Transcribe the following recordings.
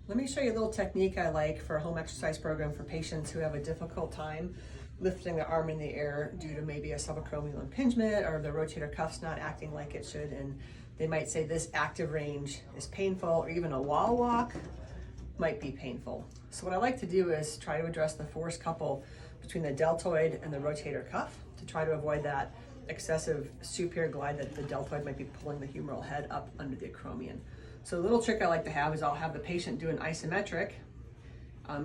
Let me show you a little technique I like for a home exercise program for patients who have a difficult time lifting the arm in the air due to maybe a subacromial impingement or the rotator cuff's not acting like it should, and they might say this active range is painful, or even a wall walk might be painful. So what I like to do is try to address the force couple between the deltoid and the rotator cuff to try to avoid that excessive superior glide that the deltoid might be pulling the humeral head up under the acromion. So the little trick I like to have is I'll have the patient do an isometric,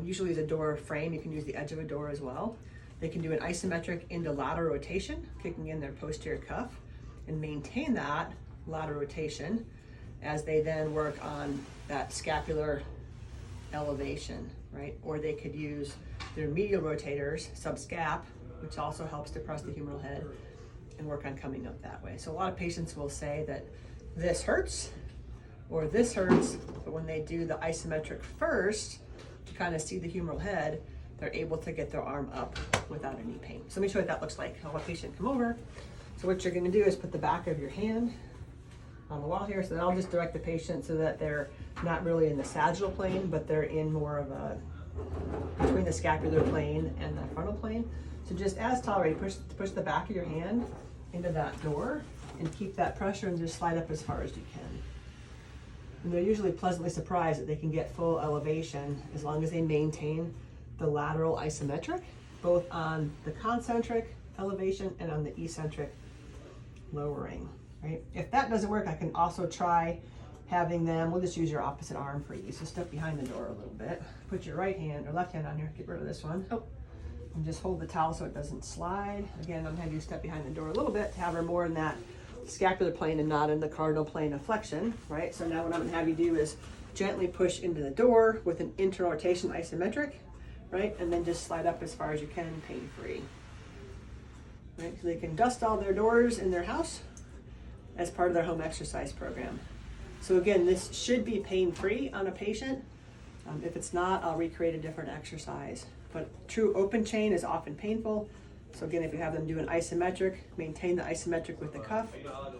usually use a door frame. You can use the edge of a door as well. They can do an isometric into lateral rotation, kicking in their posterior cuff, and maintain that lateral rotation as they then work on that scapular elevation, right? Or they could use their medial rotators, subscap, which also helps depress the humeral head, and work on coming up that way. So a lot of patients will say that this hurts or this hurts, but when they do the isometric first to kind of see the humeral head, they're able to get their arm up without any pain. So let me show you what that looks like. I'll have a patient come over. So what you're gonna do is put the back of your hand on the wall here. So then I'll just direct the patient so that they're not really in the sagittal plane, but they're in more of a, between the scapular plane and the frontal plane. So just as tolerated, push the back of your hand into that door and keep that pressure and just slide up as far as you can. And they're usually pleasantly surprised that they can get full elevation as long as they maintain the lateral isometric, both on the concentric elevation and on the eccentric lowering, right? If that doesn't work, I can also try having them, we'll just use your opposite arm for ease. So step behind the door a little bit. Put your right hand or left hand on here, get rid of this one. Oh, and just hold the towel so it doesn't slide. Again, I'm gonna have you step behind the door a little bit to have her more in that scapular plane and not in the cardinal plane of flexion, right? So now what I'm gonna have you do is gently push into the door with an internal rotation isometric, right? And then just slide up as far as you can, pain-free. Right? So they can dust all their doors in their house as part of their home exercise program. So again, this should be pain-free on a patient. If it's not, I'll recreate a different exercise. But true open chain is often painful. So again, if you have them do an isometric, maintain the isometric with the cuff,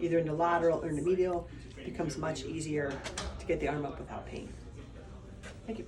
either in the lateral or in the medial, it becomes much easier to get the arm up without pain. Thank you.